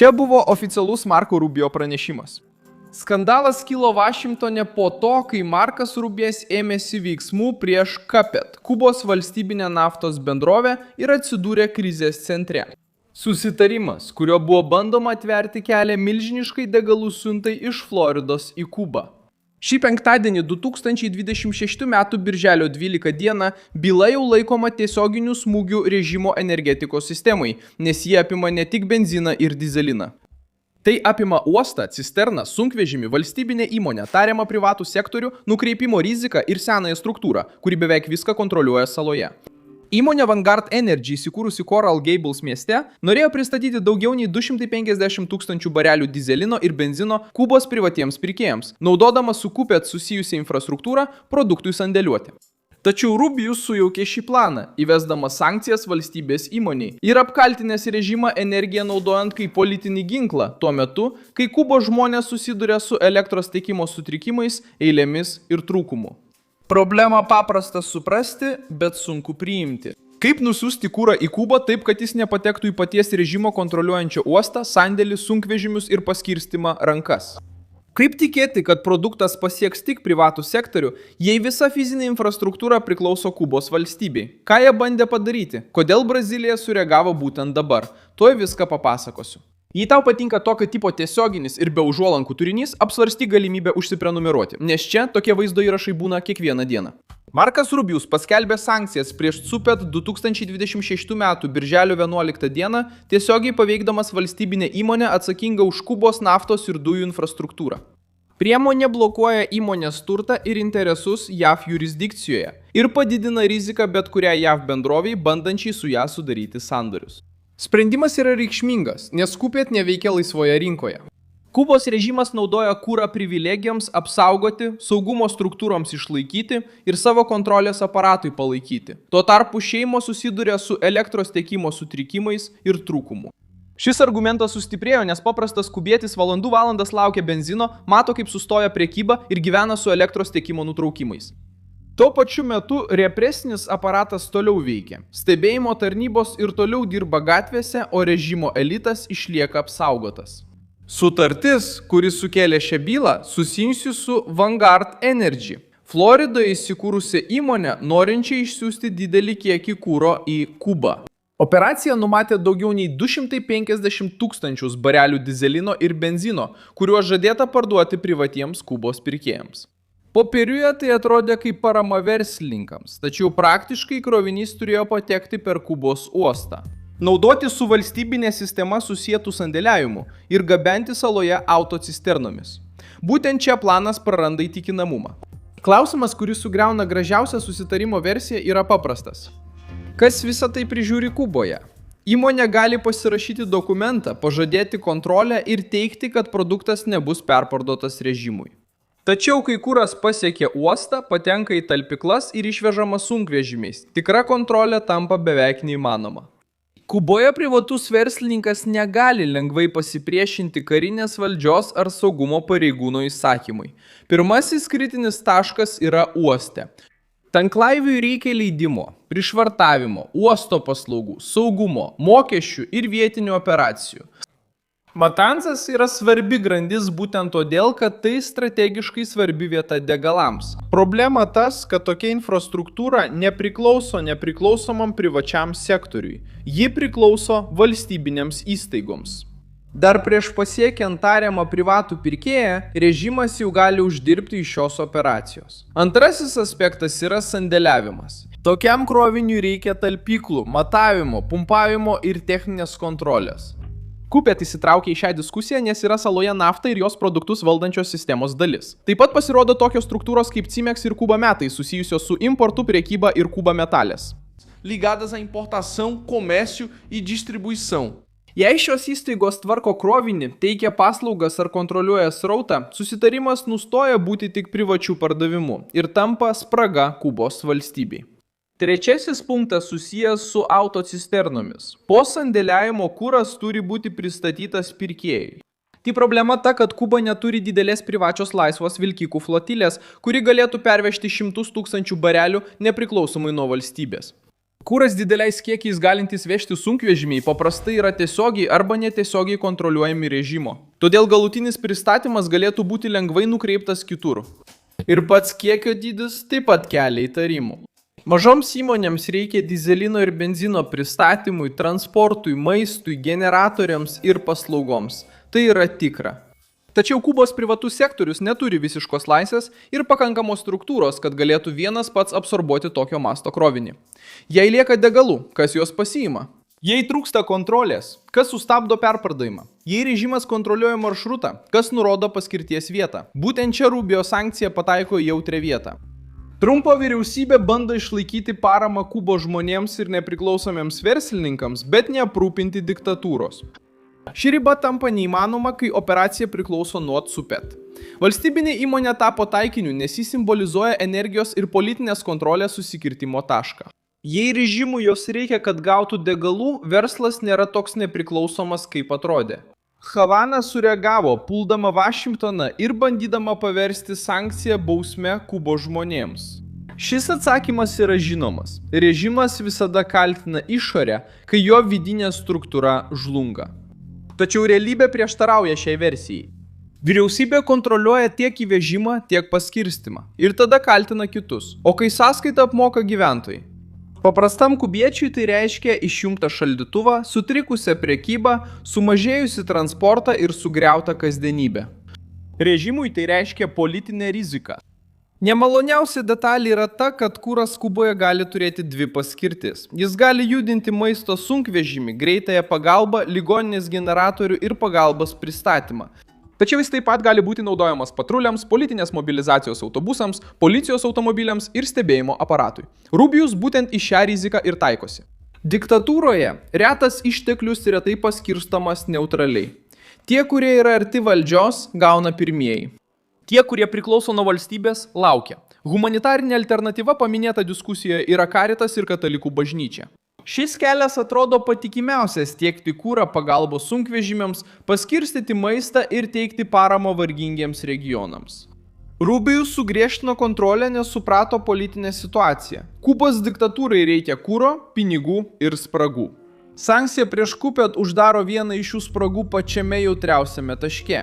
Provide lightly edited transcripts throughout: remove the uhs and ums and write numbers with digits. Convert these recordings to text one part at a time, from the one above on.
Čia buvo oficialus Marko Rubio pranešimas. Skandalas kilo Vašingtone po to, kai Markas Rubijas ėmėsi veiksmų prieš Cupet, Kubos valstybinę naftos bendrovę, ir atsidūrė krizės centre. Susitarimas, kurio buvo bandoma atverti kelią milžiniškai degalų siuntai iš Floridos į Kubą. Šį penktadienį 2026 m. birželio 12 d. byla jau laikoma tiesioginių smūgių režimo energetikos sistemai, nes jie apima ne tik benziną ir dizeliną. Tai apima uostą, cisterną, sunkvežimį, valstybinę įmonę, tariamą privatų sektorių, nukreipimo riziką ir senąją struktūrą, kuri beveik viską kontroliuoja saloje. Įmonė Vanguard Energy, įsikūrusi Coral Gables mieste, norėjo pristatyti daugiau nei 250 000 barelių dizelino ir benzino Kubos privatiems pirkėjams, naudodama su Cupet susijusią infrastruktūrą produktui sandėliuoti. Tačiau Rubijus sujaukė šį planą, įvesdamas sankcijas valstybės įmoniai ir apkaltinęs režimą energiją naudojant kaip politinį ginklą tuo metu, kai Kubos žmonės susiduria su elektros tiekimo sutrikimais, eilėmis ir trūkumu. Problemą paprasta suprasti, bet sunku priimti. Kaip nusiųsti kurą į Kubą taip, kad jis nepatektų į paties režimo kontroliuojančią uostą, sandėlį, sunkvežimius ir paskirstimą rankas? Kaip tikėti, kad produktas pasieks tik privatų sektorių, jei visa fizinė infrastruktūra priklauso Kubos valstybei? Ką jie bandė padaryti? Kodėl Brazilija sureagavo būtent dabar? Tuoj viską papasakosiu. Jei tau patinka tokio tipo tiesioginis ir be užuolankų turinys, apsvarstyk galimybę užsiprenumeruoti, nes čia tokie vaizdo įrašai būna kiekvieną dieną. Markas Rubijus paskelbė sankcijas prieš Cupet 2026 m. birželio 11 d. tiesiogiai paveikdamas valstybinę įmonę atsakingą už Kubos naftos ir dujų infrastruktūrą. Priemonė blokuoja įmonės turtą ir interesus JAV jurisdikcijoje ir padidina riziką bet kuriai JAV bendroviai, bandančiai su ją sudaryti sandorius. Sprendimas yra reikšmingas, nes Cupet neveikia laisvoje rinkoje. Kubos režimas naudoja kurą privilegijoms apsaugoti, saugumo struktūroms išlaikyti ir savo kontrolės aparatui palaikyti. Tuo tarpu šeimos susiduria su elektros tiekimo sutrikimais ir trūkumu. Šis argumentas sustiprėjo, nes paprastas kubietis valandas laukia benzino, mato kaip sustoja prekyba ir gyvena su elektros tiekimo nutraukimais. Tuo pačiu metu represinis aparatas toliau veikia. Stebėjimo tarnybos ir toliau dirba gatvėse, o režimo elitas išlieka apsaugotas. Sutartis, kuris sukėlė šią bylą, susijusi su Vanguard Energy, Floridoje įsikūrusi įmonė, norinčia išsiųsti didelį kiekį kuro į Kubą. Operacija numatė daugiau nei 250 000 barelių dizelino ir benzino, kuriuos žadėta parduoti privatiems Kubos pirkėjams. Popieriuje tai atrodė kaip parama verslininkams, tačiau praktiškai krovinys turėjo patekti per Kubos uostą. Naudoti su valstybinė sistema susietų sandėliavimu ir gabenti saloje autocisternomis. Būtent čia planas praranda įtikinamumą. Klausimas, kuris sugriauna gražiausią susitarimo versiją, yra paprastas. Kas visą tai prižiūri Kuboje? Įmonė gali pasirašyti dokumentą, pažadėti kontrolę ir teikti, kad produktas nebus perparduotas režimui. Tačiau, kai kuras pasiekia uostą, patenka į talpyklas ir išvežama sunkvežimiais, tikra kontrolė tampa beveik neįmanoma. Kuboje privatus verslininkas negali lengvai pasipriešinti karinės valdžios ar saugumo pareigūno įsakymui. Pirmasis kritinis taškas yra uoste. Tanklaiviui reikia leidimo, prišvartavimo, uosto paslaugų, saugumo, mokesčių ir vietinių operacijų. Matansas yra svarbi grandis būtent todėl, kad tai strategiškai svarbi vieta degalams. Problema tas, kad tokia infrastruktūra nepriklauso nepriklausomam privačiam sektoriui. Ji priklauso valstybinėms įstaigoms. Dar prieš pasiekiant tariamą privatų pirkėją, režimas jau gali uždirbti iš šios operacijos. Antrasis aspektas yra sandėliavimas. Tokiam kroviniui reikia talpyklų, matavimo, pumpavimo ir techninės kontrolės. Cupet įsitraukė į šią diskusiją, nes yra saloje naftą ir jos produktus valdančios sistemos dalis. Taip pat pasirodo tokios struktūros kaip Cimex ir Cuba Metai, susijusios su importu, prekyba ir Cuba Metales. Ligadas à importação, comércio e distribuição. Jei šios įstaigos tvarko krovinį, teikia paslaugas ar kontroliuoja srautą, susitarimas nustoja būti tik privačių pardavimų ir tampa spraga Kubos valstybei. Trečiasis punktas susijęs su autocisternomis. Po sandėliavimo kuras turi būti pristatytas pirkėjui. Tai problema ta, kad Kuba neturi didelės privačios laisvos vilkikų flotilės, kuri galėtų pervežti 100 000 barelių nepriklausomai nuo valstybės. Kūras dideliais kiekiais galintys vežti sunkvežimiai paprastai yra tiesiogiai arba netiesiogiai kontroliuojami režimo. Todėl galutinis pristatymas galėtų būti lengvai nukreiptas kitur. Ir pats kiekio dydis taip pat kelia įtarimų. Mažoms įmonėms reikia dizelino ir benzino pristatymui, transportui, maistui, generatoriams ir paslaugoms. Tai yra tikra. Tačiau Kubos privatus sektorius neturi visiškos laisvės ir pakankamos struktūros, kad galėtų vienas pats absorbuoti tokio masto krovinį. Jei lieka degalų, kas juos pasiima? Jei trūksta kontrolės, kas sustabdo perpardavimą? Jei režimas kontroliuoja maršrutą, kas nurodo paskirties vietą? Būtent čia Rubio sankcija pataiko į jautrią vietą. Trumpo vyriausybė bando išlaikyti paramą Kubos žmonėms ir nepriklausomiems verslininkams, bet neaprūpinti diktatūros. Ši riba tampa neįmanoma, kai operacija priklauso nuo Tsupet. Valstybinė įmonė tapo taikiniu, nes jis simbolizuoja energijos ir politinės kontrolės susikirtimo tašką. Jei režimui jos reikia, kad gautų degalų, verslas nėra toks nepriklausomas, kaip atrodė. Havana sureagavo, puldama Vašingtoną ir bandydama paversti sankciją bausme Kubos žmonėms. Šis atsakymas yra žinomas. Režimas visada kaltina išorę, kai jo vidinė struktūra žlunga. Tačiau realybė prieštarauja šiai versijai. Vyriausybė kontroliuoja tiek įvežimą, tiek paskirstimą. Ir tada kaltina kitus. O kai sąskaitą apmoka gyventojai? Paprastam kubiečiui tai reiškia išjungtą šaldytuvą, sutrikusią prekybą, sumažėjusi transportą ir sugriautą kasdienybę. Režimui tai reiškia politinę riziką. Nemaloniausia detalė yra ta, kad kūras Kuboje gali turėti dvi paskirtis. Jis gali judinti maisto sunkvežimį, greitąją pagalbą, ligoninės generatorių ir pagalbos pristatymą. Tačiau jis taip pat gali būti naudojamas patruliams, politinės mobilizacijos autobusams, policijos automobiliams ir stebėjimo aparatui. Rubijus būtent į šią riziką ir taikosi. Diktatūroje retas išteklius retai paskirstomas neutraliai. Tie, kurie yra arti valdžios, gauna pirmieji. Tie, kurie priklauso nuo valstybės, laukia. Humanitarinė alternatyva paminėta diskusijoje yra Karitas ir Katalikų bažnyčia. Šis kelias atrodo patikimiausias tiekti kūrą pagalbos sunkvežimiams, paskirstyti maistą ir teikti paramą vargingiems regionams. Rubijus sugriežtino kontrolę, nes suprato politinę situaciją. Kubos diktatūrai reikia kūro, pinigų ir spragų. Sankcija prieš Kupet uždaro vieną iš šių spragų pačiame jautriausiame taške.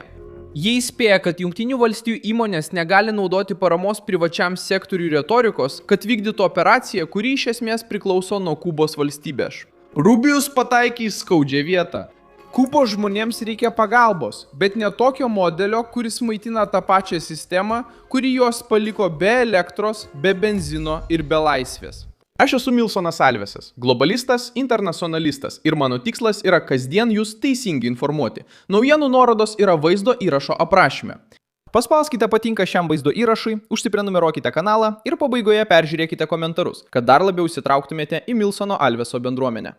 Jie įspėja, kad Jungtinių valstijų įmonės negali naudoti paramos privačiam sektoriui retorikos, kad vykdytų operaciją, kuri iš esmės priklauso nuo Kubos valstybės. Rubijus pataikė į skaudžią vietą. Kubos žmonėms reikia pagalbos, bet ne tokio modelio, kuris maitina tą pačią sistemą, kuri juos paliko be elektros, be benzino ir be laisvės. Aš esu Milsonas Alvesas, globalistas, internacionalistas ir mano tikslas yra kasdien jūs teisingai informuoti. Naujienų nuorodos yra vaizdo įrašo aprašyme. Paspauskite patinka šiam vaizdo įrašui, užsiprenumeruokite kanalą ir pabaigoje peržiūrėkite komentarus, kad dar labiau įsitrauktumėte į Milsono Alveso bendruomenę.